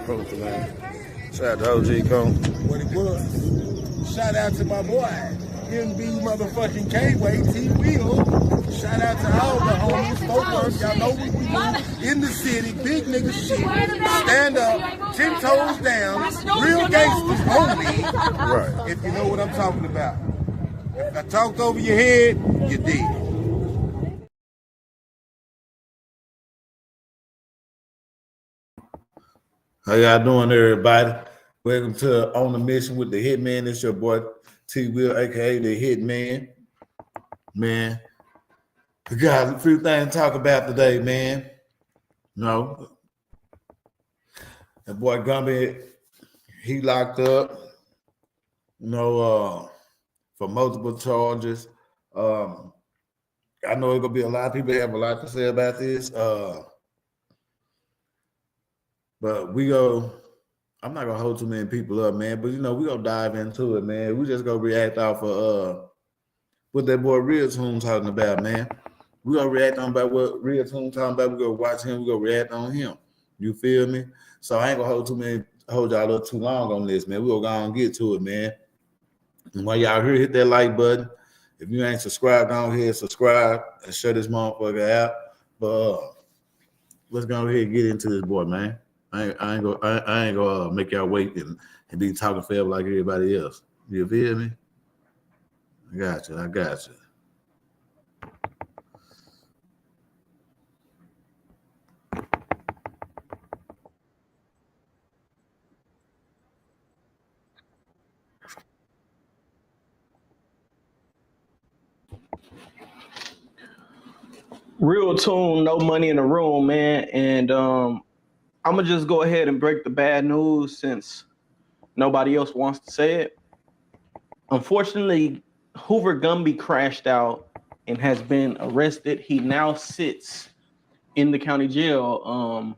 Post it, man. Shout out to OG Cone. What it was. Shout out to my boy, MB motherfucking K-Way, T-Wil. Shout out to all the homies, folks. Y'all know what we do in the city. Big nigga shit. Stand up, 10 toes down, real gangsters only. Right. If you know what I'm talking about. If I talked over your head, you're dead. How y'all doing, everybody? Welcome to On the Mission with the Hitman. It's your boy T-Wil, aka the Hitman. Man, we got a few things to talk about today, man. No, that boy Gumby, he locked up, for multiple charges. I know it's gonna be a lot of people that have a lot to say about this. But I'm not gonna hold too many people up, man. But we gonna dive into it, man. We just gonna react off of what that boy Real Tune talking about, man. We gonna react on about what Real Tune talking about. We gonna watch him, we gonna react on him. You feel me? So I ain't gonna hold y'all up too long on this, man. We gonna go and get to it, man. And while y'all here, hit that like button. If you ain't subscribed, go ahead, subscribe and share this motherfucker out. But let's go ahead and get into this boy, man. I ain't gonna make y'all wait and be talking forever like everybody else. You feel me? I got you. Real Tune, no money in the room, man. And I'm gonna just go ahead and break the bad news since nobody else wants to say it. Unfortunately, Hoover Gumby crashed out and has been arrested. He now sits in the county jail.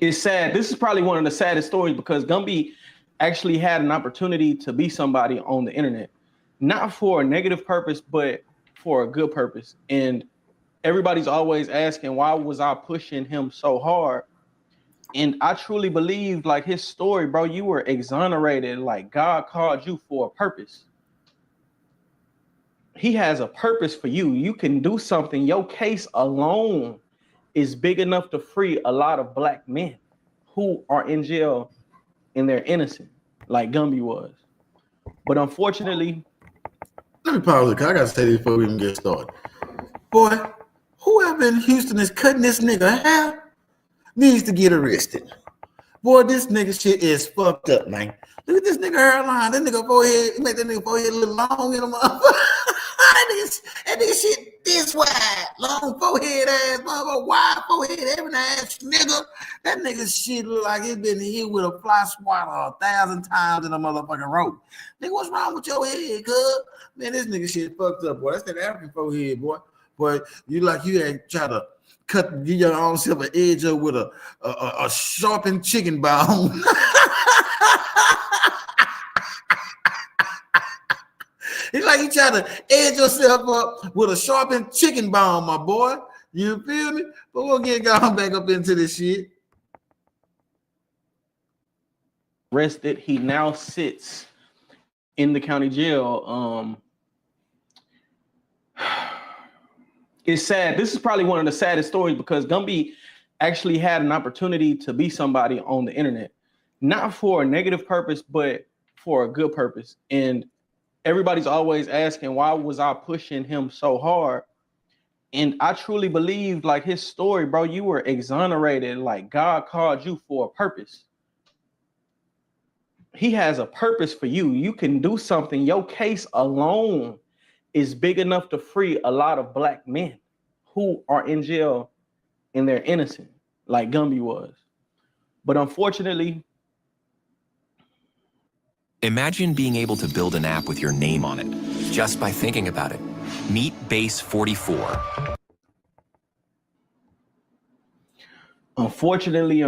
It's sad. This is probably one of the saddest stories because Gumby actually had an opportunity to be somebody on the internet, not for a negative purpose, but for a good purpose. And everybody's always asking, why was I pushing him so hard? And I truly believe, like, his story, bro, you were exonerated. Like, God called you for a purpose. He has a purpose for you. You can do something. Your case alone is big enough to free a lot of black men who are in jail and they're innocent, like Gumby was. But unfortunately, let me pause it, cause I gotta say this before we even get started. Boy, whoever in Houston is cutting this nigga hair needs to get arrested. Boy, this nigga shit is fucked up, man. Look at this nigga hairline. That nigga forehead, make that nigga forehead a little long in a motherfucker. that nigga shit this wide, long forehead ass, motherfucker, wide forehead, every ass nigga. That nigga shit look like it's been hit with a fly swatter 1,000 times in a motherfucking rope. Nigga, what's wrong with your head, cuz? Man, this nigga shit fucked up, boy. That's that African forehead, boy. Boy, you ain't try to give your own self an edge up with a sharpened chicken bone. It's like you try to edge yourself up with a sharpened chicken bone, my boy. You feel me? But we'll get going back up into this shit. Arrested. He now sits in the county jail. It's sad. This is probably one of the saddest stories because Gumby actually had an opportunity to be somebody on the internet, not for a negative purpose, but for a good purpose. And everybody's always asking, why was I pushing him so hard? And I truly believe, like, his story, bro, you were exonerated. Like, God called you for a purpose. He has a purpose for you. You can do something. Your case alone is big enough to free a lot of black men who are in jail and they're innocent, like Gumby was. But unfortunately, imagine being able to build an app with your name on it just by thinking about it. Meet Base 44. Unfortunately,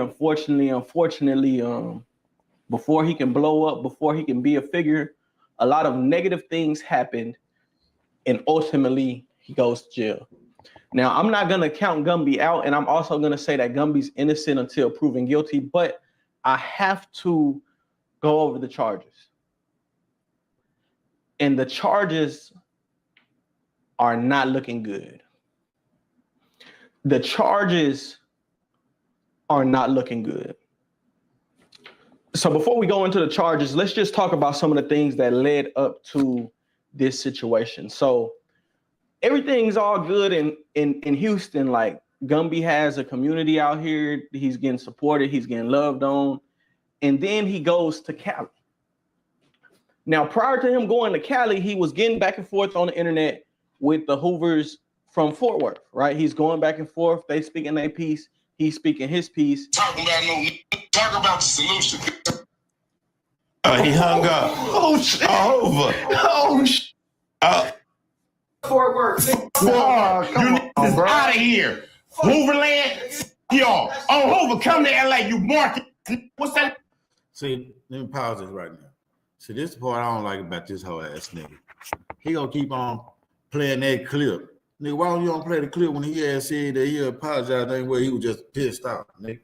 before he can blow up, before he can be a figure, a lot of negative things happened, and ultimately he goes to jail. Now, I'm not going to count Gumby out, and I'm also going to say that Gumby's innocent until proven guilty, but I have to go over the charges. And the charges are not looking good. The charges are not looking good. So before we go into the charges, let's just talk about some of the things that led up to this situation. So everything's all good in Houston. Like, Gumby has a community out here. He's getting supported. He's getting loved on. And then he goes to Cali. Now, prior to him going to Cali, he was getting back and forth on the internet with the Hoovers from Fort Worth, right? He's going back and forth. They speaking their piece. He's speaking his piece. Talk about the solution. He hung up. Oh, shit. Hoover. Oh, shit. Fort Worth. You niggas out of here. Hooverland, y'all. Oh, Hoover, come to LA, you market. What's that? See, let me pause this right now. See, this is the part I don't like about this whole ass nigga. He gonna keep on playing that clip. Nigga, why don't you don't play the clip when he had said that he apologized anyway? He was just pissed off, nigga.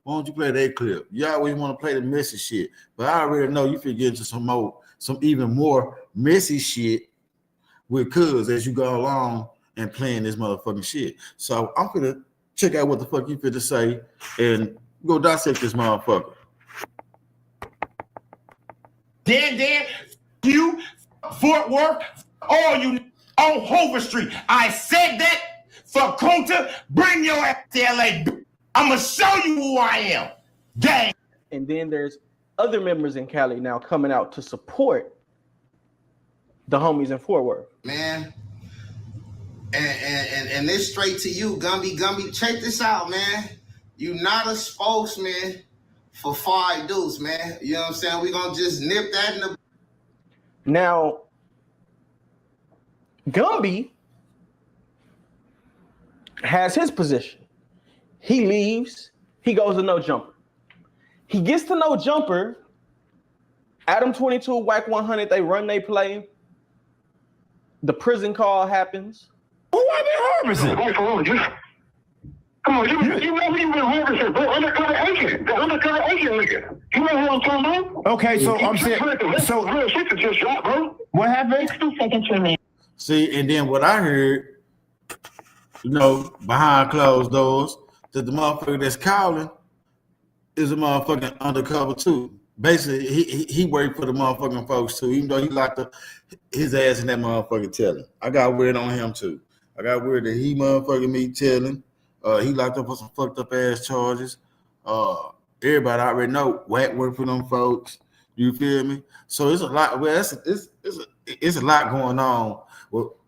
Why don't you play that clip? You always want to play the messy shit, but I already know you finna get into some even more messy shit with Cuz as you go along and playing this motherfucking shit. So I'm gonna check out what the fuck you finna say and go dissect this motherfucker. Dan, you, Fort Worth, all you on Hoover Street. I said that for Kunta. Bring your ass to LA. I'm gonna show you who I am. Gang. And then there's other members in Cali now coming out to support the homies in Fort Worth. Man, and this straight to you, Gumby. Gumby, check this out, man. You not a spokesman for Five Deuce, man. You know what I'm saying? We're gonna just nip that in the. Now, Gumby has his position. He leaves. He goes to No Jumper. He gets to No Jumper. Adam 22, Whack 100. They run, they play. The prison call happens. Who are they harvesting? Come on, you know who you been harvesting, bro? Undercover agent. The undercover agent nigga. You know who I'm talking about? Okay, so I'm saying, so real shit that just dropped, bro. what happened? 60 seconds remain. See, and then what I heard, behind closed doors, that the motherfucker that's calling is a motherfucking undercover too. Basically, he worked for the motherfucking folks too, even though he locked his ass in that motherfucking telling. I got word on him too. I got word that he motherfucking me telling. He locked up for some fucked up ass charges. Everybody already know Wack worked for them folks. You feel me? So it's a lot. Well, it's a lot going on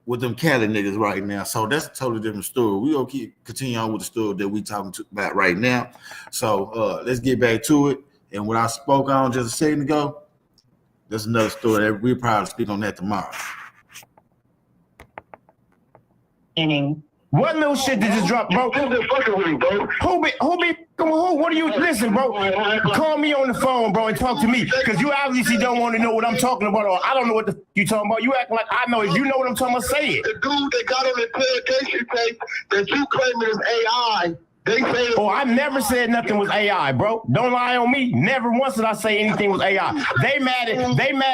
with them Cali niggas right now. So that's a totally different story. We gonna continue on with the story that we talking about right now. So let's get back to it. And what I spoke on just a second ago, that's another story that we'll probably speak on that tomorrow. What little shit did just drop, bro? Who's been fucking with me, bro? Who be who? What do you listen, bro? Call me on the phone, bro, and talk to me, because you obviously don't want to know what I'm talking about, or I don't know what the you talking about. You act like I know. If you know what I'm talking about, say it. The dude that got on the interrogation tape that you claiming is AI, they say. Oh, I never said nothing was AI, bro. Don't lie on me. Never once did I say anything was AI. They mad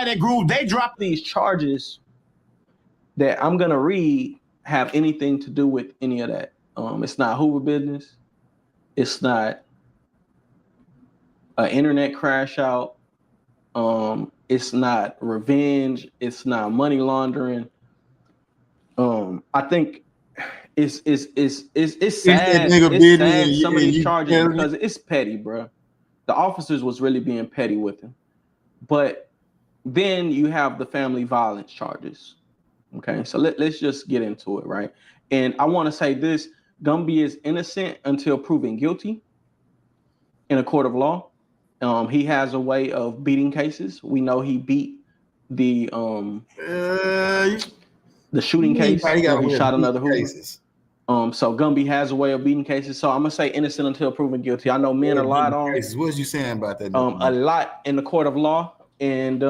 at Groove. They dropped These charges that I'm gonna read have anything to do with any of that. It's not Hoover business. It's not an internet crash out. It's not revenge. It's not money laundering. I think it's sad. It's sad some of these charges because it's petty, bro. The officers was really being petty with him. But then you have the family violence charges. Okay, so let's just get into it, right? And I want to say this: Gumby is innocent until proven guilty in a court of law. He has a way of beating cases. We know he beat the shooting case where he shot another Hoover. So Gumby has a way of beating cases. So I'm gonna say innocent until proven guilty. I know men are lied on. What was you saying about that? A lot in the court of law, and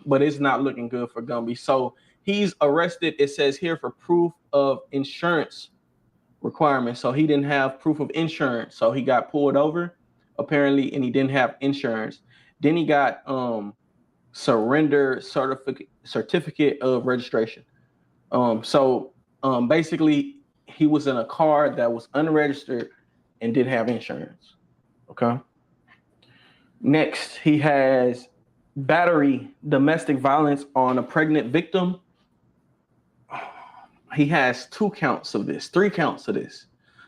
but it's not looking good for Gumby. So he's arrested, it says here, for proof of insurance requirements. So he didn't have proof of insurance. So he got pulled over, apparently, and he didn't have insurance. Then he got surrender certificate of registration. Basically, he was in a car that was unregistered and didn't have insurance. Okay. Next, he has battery, domestic violence on a pregnant victim. He has 3 counts of this.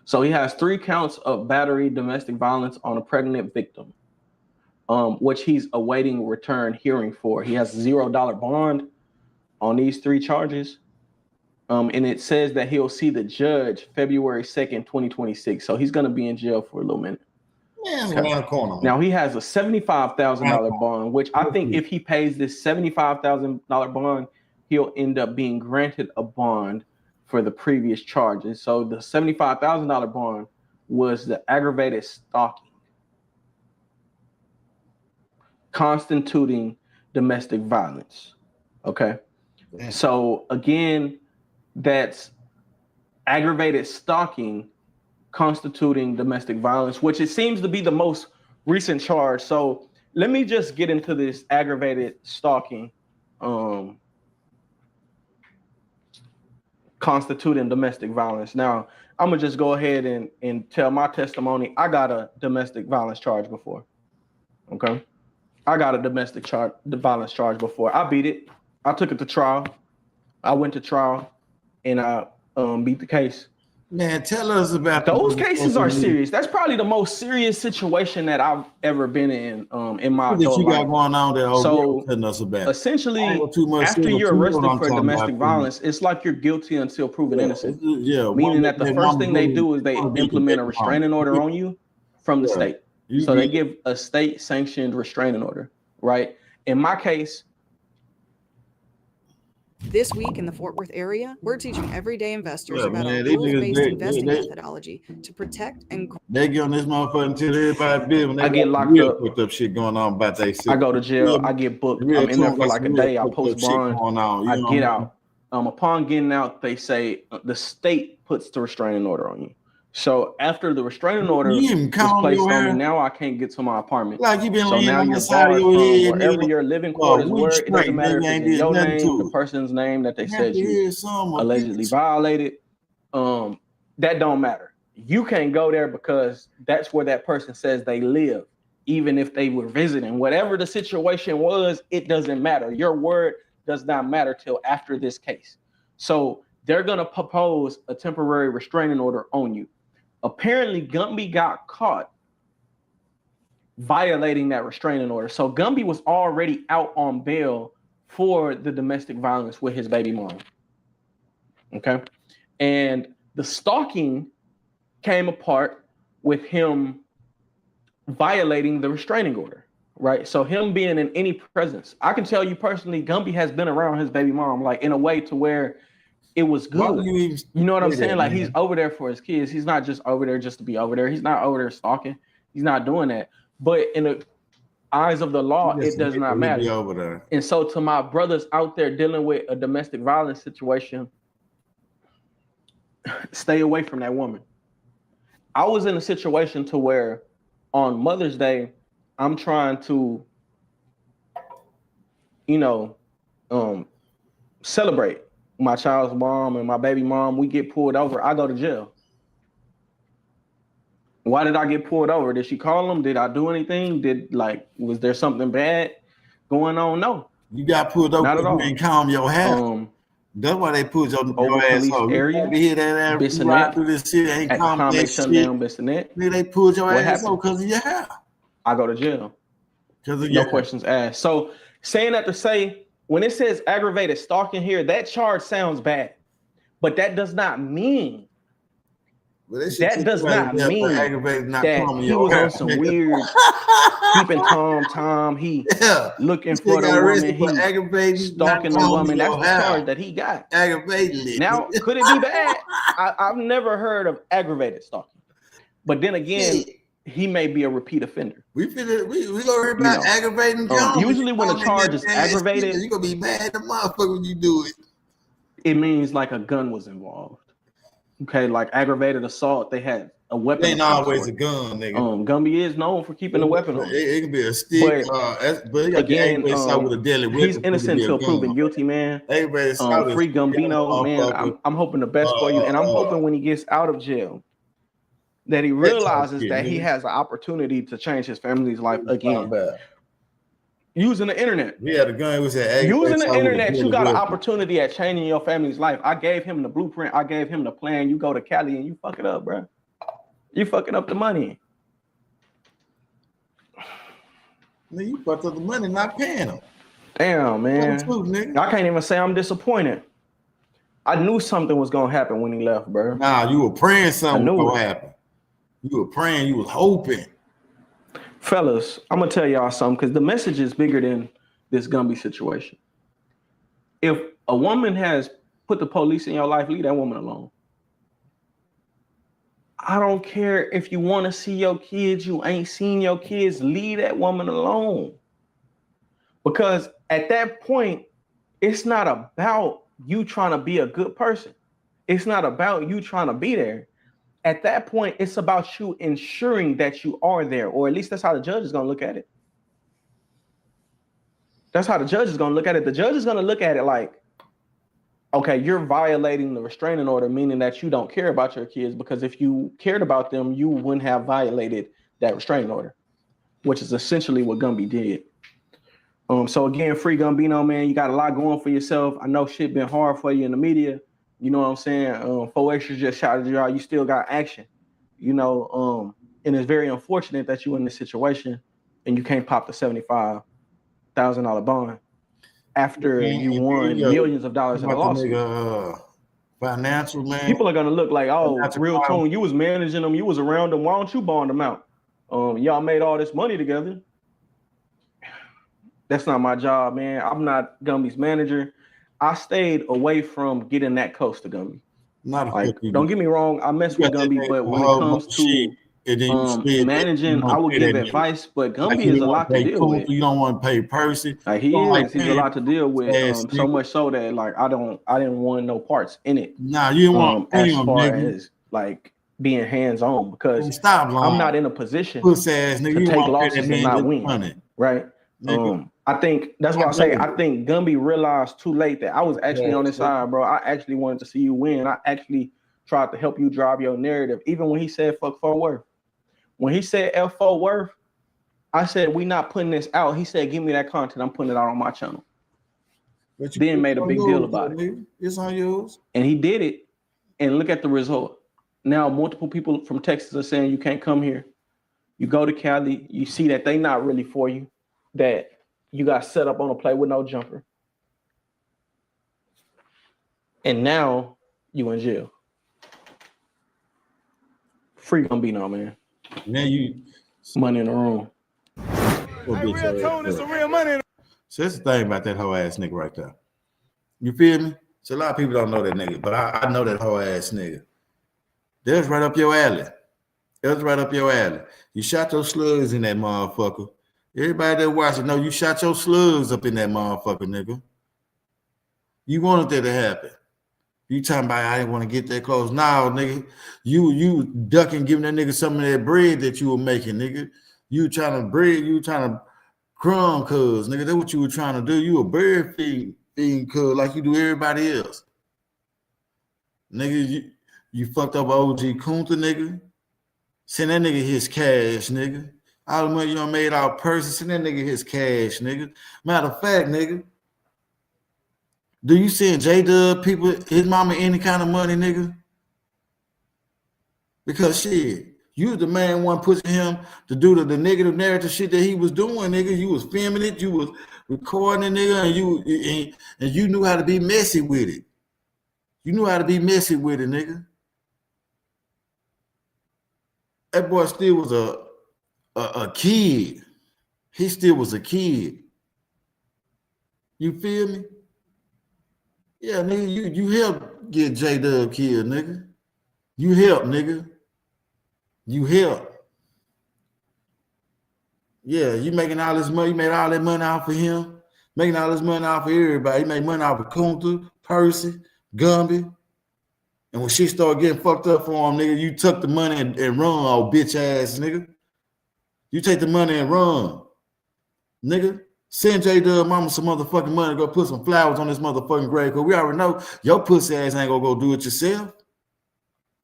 So he has 3 counts of battery, domestic violence on a pregnant victim, which he's awaiting return hearing for. He has $0 bond on these 3 charges. And it says that he'll see the judge February 2nd, 2026. So he's going to be in jail for a little minute. Man, around the corner, man. Now he has a $75,000 bond, which I think if he pays this $75,000 bond, he'll end up being granted a bond for the previous charges. So the $75,000 bond was the aggravated stalking, constituting domestic violence. Okay. Yeah. So again, that's aggravated stalking constituting domestic violence, which it seems to be the most recent charge. So let me just get into this aggravated stalking constituting domestic violence. Now, I'm gonna just go ahead and tell my testimony. I got a domestic violence charge before. Okay. I got a domestic violence charge before. I beat it. I took it to trial. I went to trial and I beat the case. Man, tell us about those cases. Are serious. That's probably the most serious situation that I've ever been in my adult life. Got going on there. So us about. Essentially, after you're arrested for domestic violence, it's like you're guilty until proven innocent. Yeah, meaning that the first thing they do is they implement a restraining order on you from the state. So they give a state-sanctioned restraining order, right? In my case. This week in the Fort Worth area, we're teaching everyday investors about a rules-based investing methodology to protect and. They get on this motherfucker until everybody bid. When I get locked up shit going on about they. I go to jail. I get booked. I'm in there for like a day. I post bond. I get out. Upon getting out, they say the state puts the restraining order on you. So after the restraining order is placed on me, now I can't get to my apartment. Like you been so now you're barred from wherever your living quarters were. It doesn't matter if it's in your name, the person's name that they said you allegedly violated. That don't matter. You can't go there because that's where that person says they live, even if they were visiting. Whatever the situation was, it doesn't matter. Your word does not matter till after this case. So they're gonna propose a temporary restraining order on you. Apparently, Gumby got caught violating that restraining order. So Gumby was already out on bail for the domestic violence with his baby mom. Okay. And the stalking came apart with him violating the restraining order, right? So him being in any presence. I can tell you personally, Gumby has been around his baby mom, like in a way to where it was good. You know what I'm saying? Like he's over there for his kids. He's not just over there just to be over there. He's not over there stalking. He's not doing that. But in the eyes of the law, it does not matter. Over there. And so to my brothers out there dealing with a domestic violence situation, stay away from that woman. I was in a situation to where on Mother's Day, I'm trying to, celebrate my child's mom and my baby mom. We get pulled over. I go to jail. Why did I get pulled over? Did she call them? Did I do anything? Was there something bad going on? No. You got pulled over because you didn't calm your head. That's why they put your ass over. Area. You hear that ass ride through this shit, ain't calm that shit. They pulled your ass over because of your hair. I go to jail. No questions asked. So saying that to say, when it says aggravated stalking here, that charge sounds bad, but that does not mean that he was on some weird keeping Tom. He looking for the woman. He stalking the woman. That's the charge that he got. Aggravated. Now, could it be bad? I've never heard of aggravated stalking, but then again. He may be a repeat offender. We gonna hear about aggravating. Usually, when a charge is aggravated, you're gonna be mad at the motherfucker when you do it. It means like a gun was involved. Okay, like aggravated assault, they had a weapon. It ain't always a gun, nigga. Gumby is known for keeping a weapon on. It can be a stick, but again, with a deadly weapon. He's innocent till proven guilty, man. Free Gambino, man. I'm hoping the best for you, and I'm hoping when he gets out of jail that he realizes that he has an opportunity to change his family's life again. Using the internet. Yeah, the gun was at using the internet, you got an opportunity at changing your family's life. I gave him the blueprint. I gave him the plan. You go to Cali and you fuck it up, bro. You fucking up the money. You fucked up the money, not paying them. Damn, man. I can't even say I'm disappointed. I knew something was gonna happen when he left, bro. Nah, you were praying something was gonna happen. You were praying, you was hoping. Fellas, I'm gonna tell y'all something because the message is bigger than this Gumby situation. If a woman has put the police in your life, leave that woman alone. I don't care if you want to see your kids, you ain't seen your kids, leave that woman alone. Because at that point, it's not about you trying to be a good person. It's not about you trying to be there. At that point, it's about you ensuring that you are there, or at least that's how the judge is going to look at it. That's how the judge is going to look at it. The judge is going to look at it like, okay, you're violating the restraining order, meaning that you don't care about your kids, because if you cared about them, you wouldn't have violated that restraining order, which is essentially what Gumby did. So again, free Gambino, man, you got a lot going for yourself. I know shit been hard for you in the media. You know what I'm saying? 4 Extras just shouted you out. You still got action, you know. And it's very unfortunate that you in this situation and you can't pop the $75,000 bond after you won millions of dollars in a lawsuit. Financial, man. People are gonna look like, oh, real tone. You was managing them. You was around them. Why don't you bond them out? Y'all made all this money together. That's not my job, man. I'm not Gumby's manager. I stayed away from getting that close to Gumby. Don't get me wrong, I mess with Gumby, but when it comes to managing, I would give advice. But Gumby is a lot to deal with. You don't want to pay Percy. He's a lot to deal with. So much so that I didn't want no parts in it. Nah, you want as far as like being hands on, because I'm not in a position to take losses and not win. Right. I think that's why I say I think Gumby realized too late that I was actually on his side, bro. I actually wanted to see you win. I actually tried to help you drive your narrative. Even when he said fuck Fort Worth. When he said F Fort Worth, I said we not putting this out. He said give me that content. I'm putting it out on my channel. Then made a big deal about it. It's on yours. And he did it. And look at the result. Now multiple people from Texas are saying you can't come here. You go to Cali, you see that they not really for you. That you got set up on a play with no jumper. And now you in jail. Free Gambino, man. Now you money in the room. Real tone is some real money. So that's the thing about that whole ass nigga right there. You feel me? So a lot of people don't know that nigga, but I know that whole ass nigga. That's right up your alley. That's right up your alley. You shot your slugs in that motherfucker. Everybody that watching know you shot your slugs up in that motherfucker, nigga. You wanted that to happen. You talking about I didn't want to get that close. Now, nigga, you ducking, giving that nigga some of that bread that you were making, nigga. You trying to crumb cuz, nigga. That's what you were trying to do. You a bird feeding cuz like you do everybody else. Nigga, you fucked up OG Kunta, nigga. Send that nigga his cash, nigga. All the money you done made out person, send that nigga his cash, nigga. Matter of fact, nigga, do you send J-Dub people, his mama, any kind of money, nigga? Because shit, you was the man one pushing him to do the negative narrative shit that he was doing, nigga. You was filming it, you was recording it, nigga, and you knew how to be messy with it. You knew how to be messy with it, nigga. That boy still was a kid. He still was a kid. You feel me? Yeah, nigga, you helped get J-Dub killed, nigga. You helped, nigga. You helped. Yeah, you making all this money. You made all that money off of him. Making all this money off of everybody. You made money off of Kunta, Percy, Gumby. And when shit started getting fucked up for him, nigga, you took the money and run, old bitch ass nigga. You take the money and run, nigga. Send J-Dub mama some motherfucking money to go put some flowers on this motherfucking grave, because we already know your pussy ass ain't gonna go do it yourself.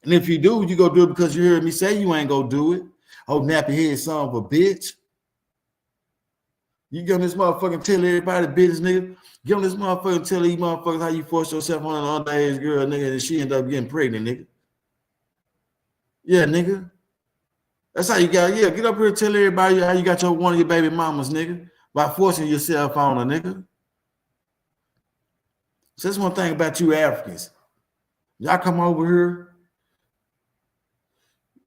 And if you do, you go do it because you heard me say you ain't gonna do it. Oh, nappy head son of a bitch. You get on this motherfucking tell everybody business, nigga. Get on this motherfucking tell these motherfuckers how you forced yourself on an underage girl, nigga, and she ended up getting pregnant, nigga. Yeah, nigga. That's how you got, yeah, get up here and tell everybody how you got one of your baby mamas, nigga, by forcing yourself on a nigga. So that's one thing about you Africans. Y'all come over here,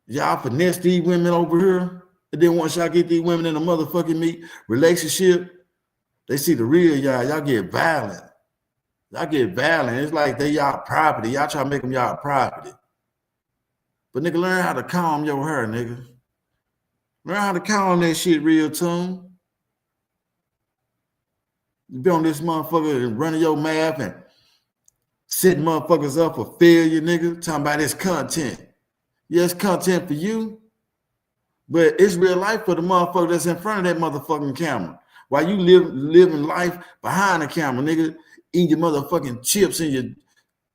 y'all finesse these women over here, and then once y'all get these women in a motherfucking relationship, they see the real y'all. Y'all get violent. Y'all get violent. It's like they y'all property. Y'all try to make them y'all property. But nigga, learn how to calm your hair, nigga. Learn how to calm that shit real tune. You be on this motherfucker and running your mouth and setting motherfuckers up for failure, nigga. Talking about this content. Yeah, it's content for you, but it's real life for the motherfucker that's in front of that motherfucking camera. While you living life behind the camera, nigga, eat your motherfucking chips and your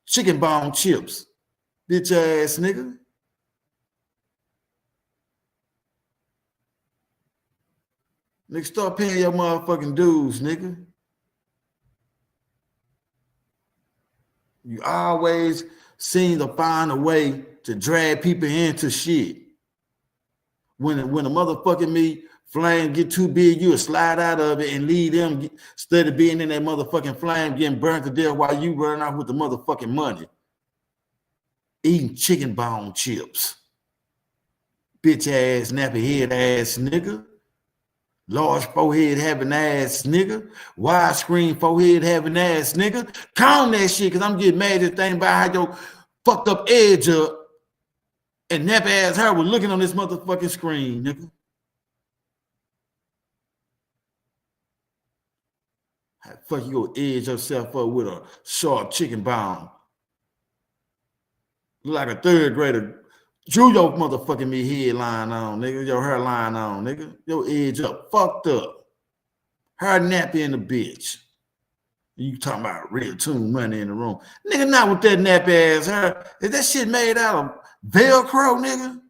chicken bone chips. Bitch ass nigga. Nigga, start paying your motherfucking dues, nigga. You always seem to find a way to drag people into shit. When a motherfucking flame get too big, you'll slide out of it and leave them instead of being in that motherfucking flame getting burnt to death while you running out with the motherfucking money. Eating chicken bone chips. Bitch ass, nappy head ass nigga. Large forehead having ass nigga. Widescreen forehead having ass nigga. Calm that shit, because I'm getting mad at thing about how your fucked up edge up and nappy ass hair was looking on this motherfucking screen, nigga. How the fuck you gonna edge yourself up with a sharp chicken bone? Look like a third grader. Drew your motherfucking headline on, nigga. Your hairline on, nigga. Your edge up, fucked up. Hair nappy in the bitch. You talking about real tune money in the room. Nigga, not with that nappy ass hair. Is that shit made out of Velcro, nigga?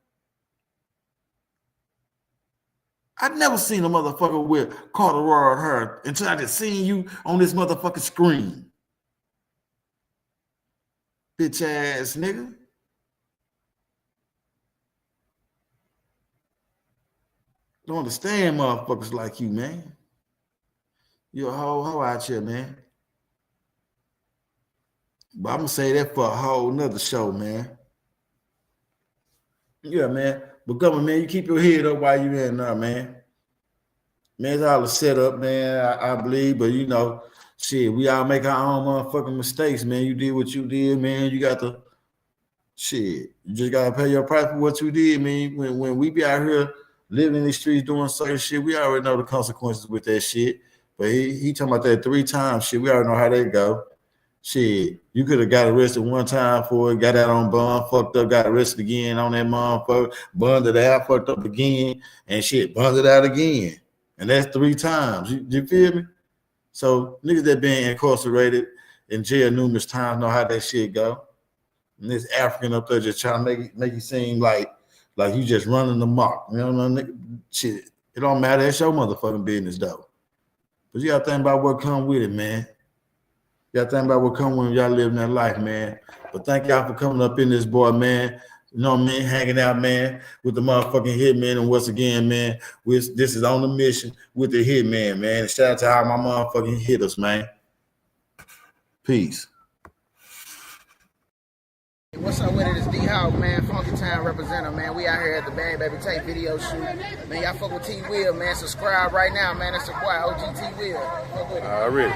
I've never seen a motherfucker with corduroy hair until I just seen you on this motherfucking screen. Bitch ass nigga. Don't understand motherfuckers like you, man. You a hoe out here, man. But I'm gonna say that for a whole nother show, man. Yeah, man. But government, man, you keep your head up while you in there, man. Man, it's all a setup, man, I believe. But you know, shit, we all make our own motherfucking mistakes, man. You did what you did, man. You got to shit. You just gotta pay your price for what you did, man. When we be out here living in the streets doing certain shit, we already know the consequences with that shit. But he talking about that 3 times shit. We already know how that go. Shit, you could have got arrested one time for it, got out on bond, fucked up, got arrested again on that motherfucker, bonded out, fucked up again, and shit, bonded out again. And that's 3 times. You feel me? So niggas that been incarcerated in jail numerous times know how that shit go. And this African up there just trying to make you seem like you just running amok. You know what I mean? Shit, it don't matter. It's your motherfucking business, though. But you got to think about what come with it, man. You got to think about what come when y'all living that life, man. But thank y'all for coming up in this, boy, man. You know what I mean? Hanging out, man, with the motherfucking Hitman. And once again, man, this is on the mission with the Hitman, man. And shout out to all my motherfucking hitters, man. Peace. What's up with it? It's D-Hawk, man. Funky Town representative, man. We out here at the Bang Baby Tape video shoot. Man, y'all fuck with T-Wil, man. Subscribe right now, man. It's your boy, OG T-Wil. Fuck with it. Already.